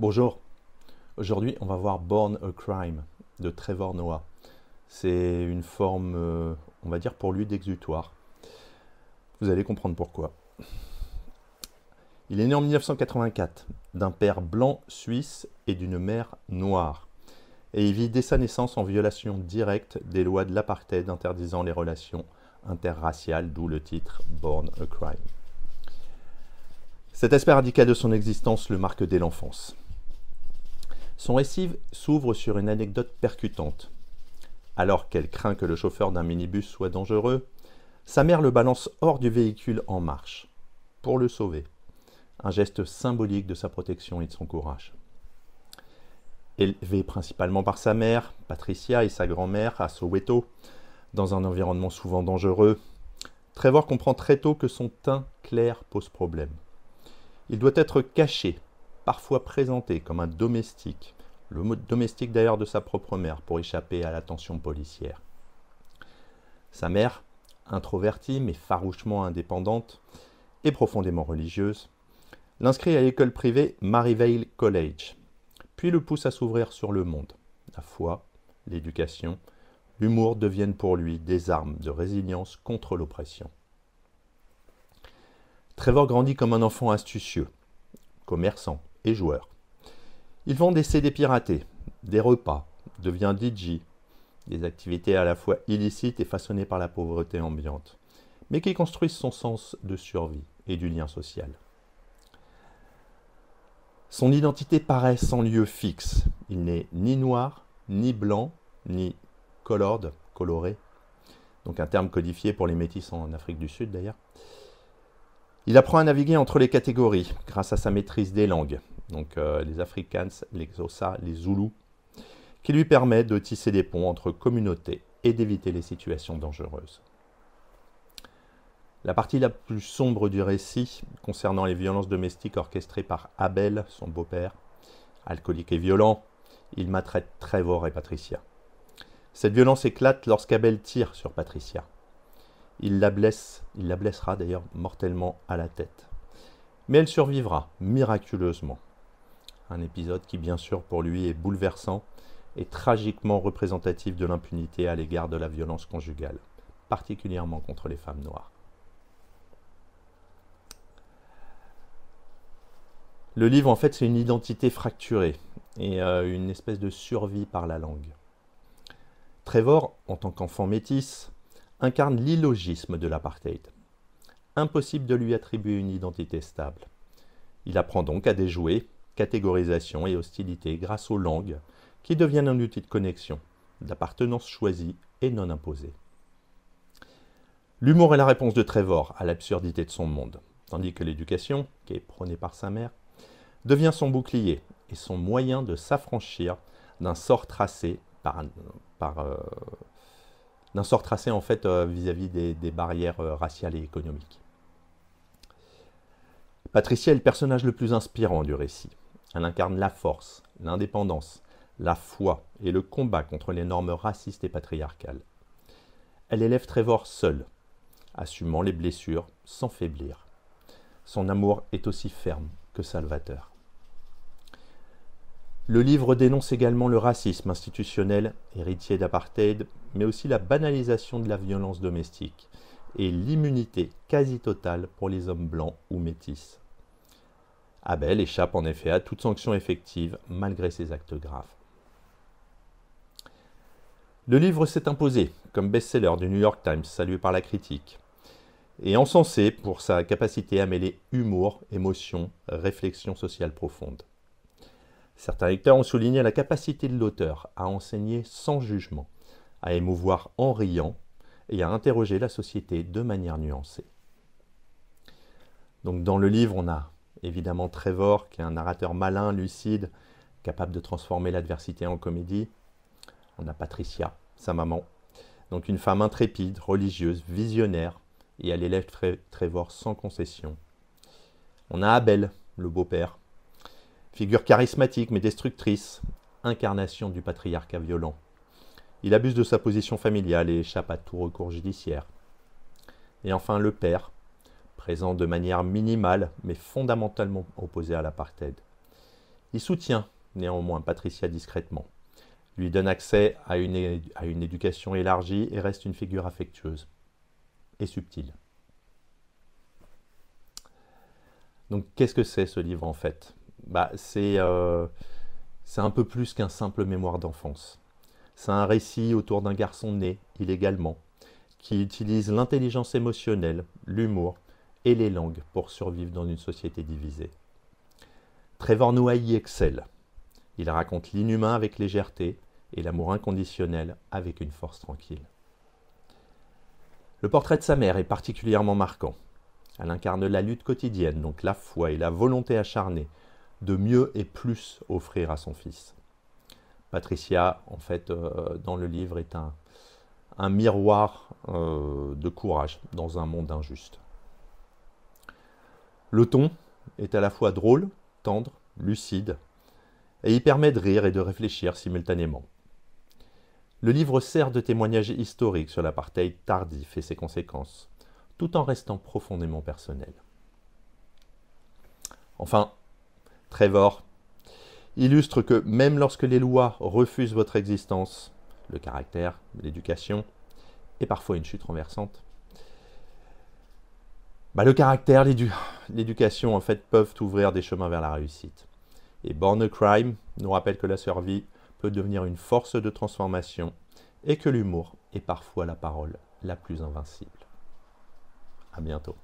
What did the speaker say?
Bonjour, aujourd'hui on va voir Born a Crime de Trevor Noah. C'est une forme, on va dire pour lui, d'exutoire. Vous allez comprendre pourquoi. Il est né en 1984 d'un père blanc suisse et d'une mère noire. Et il vit dès sa naissance en violation directe des lois de l'apartheid interdisant les relations interraciales, d'où le titre Born a Crime. Cet aspect radical de son existence le marque dès l'enfance. Son récit s'ouvre sur une anecdote percutante. Alors qu'elle craint que le chauffeur d'un minibus soit dangereux, sa mère le balance hors du véhicule en marche, pour le sauver. Un geste symbolique de sa protection et de son courage. Élevé principalement par sa mère, Patricia, et sa grand-mère à Soweto, dans un environnement souvent dangereux, Trevor comprend très tôt que son teint clair pose problème. Il doit être caché, parfois présenté comme un domestique, le domestique d'ailleurs de sa propre mère, pour échapper à l'attention policière. Sa mère, introvertie mais farouchement indépendante et profondément religieuse, l'inscrit à l'école privée Maryvale College, puis le pousse à s'ouvrir sur le monde. La foi, l'éducation, l'humour deviennent pour lui des armes de résilience contre l'oppression. Trevor grandit comme un enfant astucieux, commerçant et joueur. Il vend des CD piratés, des repas, devient DJ, des activités à la fois illicites et façonnées par la pauvreté ambiante, mais qui construisent son sens de survie et du lien social. Son identité paraît sans lieu fixe. Il n'est ni noir, ni blanc, ni colored, coloré, donc un terme codifié pour les métis en Afrique du Sud d'ailleurs. Il apprend à naviguer entre les catégories grâce à sa maîtrise des langues, donc les Afrikaans, les Xhosa, les Zoulous, qui lui permet de tisser des ponts entre communautés et d'éviter les situations dangereuses. La partie la plus sombre du récit, concernant les violences domestiques orchestrées par Abel, son beau-père, alcoolique et violent, il maltraite Trevor et Patricia. Cette violence éclate lorsqu'Abel tire sur Patricia. Il la blessera d'ailleurs mortellement à la tête. Mais elle survivra miraculeusement. Un épisode qui bien sûr pour lui est bouleversant et tragiquement représentatif de l'impunité à l'égard de la violence conjugale, particulièrement contre les femmes noires. Le livre en fait c'est une identité fracturée et une espèce de survie par la langue. Trevor, en tant qu'enfant métis, incarne l'illogisme de l'apartheid. Impossible de lui attribuer une identité stable. Il apprend donc à déjouer catégorisation et hostilité grâce aux langues qui deviennent un outil de connexion, d'appartenance choisie et non imposée. L'humour est la réponse de Trevor à l'absurdité de son monde, tandis que l'éducation, qui est prônée par sa mère, devient son bouclier et son moyen de s'affranchir d'un sort tracé en fait vis-à-vis des barrières raciales et économiques. Patricia est le personnage le plus inspirant du récit. Elle incarne la force, l'indépendance, la foi et le combat contre les normes racistes et patriarcales. Elle élève Trevor seul, assumant les blessures sans faiblir. Son amour est aussi ferme que salvateur. Le livre dénonce également le racisme institutionnel, héritier d'apartheid, mais aussi la banalisation de la violence domestique et l'immunité quasi totale pour les hommes blancs ou métis. Abel échappe en effet à toute sanction effective malgré ses actes graves. Le livre s'est imposé comme best-seller du New York Times, salué par la critique, et encensé pour sa capacité à mêler humour, émotion, réflexion sociale profonde. Certains lecteurs ont souligné la capacité de l'auteur à enseigner sans jugement, à émouvoir en riant et à interroger la société de manière nuancée. Donc dans le livre, on a évidemment Trevor, qui est un narrateur malin, lucide, capable de transformer l'adversité en comédie. On a Patricia, sa maman, donc une femme intrépide, religieuse, visionnaire, et elle élève Trevor sans concession. On a Abel, le beau-père, figure charismatique mais destructrice, incarnation du patriarcat violent. Il abuse de sa position familiale et échappe à tout recours judiciaire. Et enfin le père, présent de manière minimale mais fondamentalement opposé à l'apartheid. Il soutient néanmoins Patricia discrètement, lui donne accès à une éducation élargie et reste une figure affectueuse et subtile. Donc qu'est-ce que c'est ce livre en fait? C'est un peu plus qu'un simple mémoire d'enfance. C'est un récit autour d'un garçon né illégalement, qui utilise l'intelligence émotionnelle, l'humour et les langues pour survivre dans une société divisée. Trevor Noah y excelle. Il raconte l'inhumain avec légèreté et l'amour inconditionnel avec une force tranquille. Le portrait de sa mère est particulièrement marquant. Elle incarne la lutte quotidienne, donc la foi et la volonté acharnée de mieux et plus offrir à son fils. Patricia, en fait, dans le livre, est un miroir de courage dans un monde injuste. Le ton est à la fois drôle, tendre, lucide, et il permet de rire et de réfléchir simultanément. Le livre sert de témoignage historique sur l'apartheid tardif et ses conséquences, tout en restant profondément personnel. Enfin, Trevor illustre que même lorsque les lois refusent votre existence, le caractère, l'éducation, et parfois une chute renversante, le caractère, l'éducation en fait peuvent ouvrir des chemins vers la réussite. Et Born a Crime nous rappelle que la survie peut devenir une force de transformation et que l'humour est parfois la parole la plus invincible. À bientôt.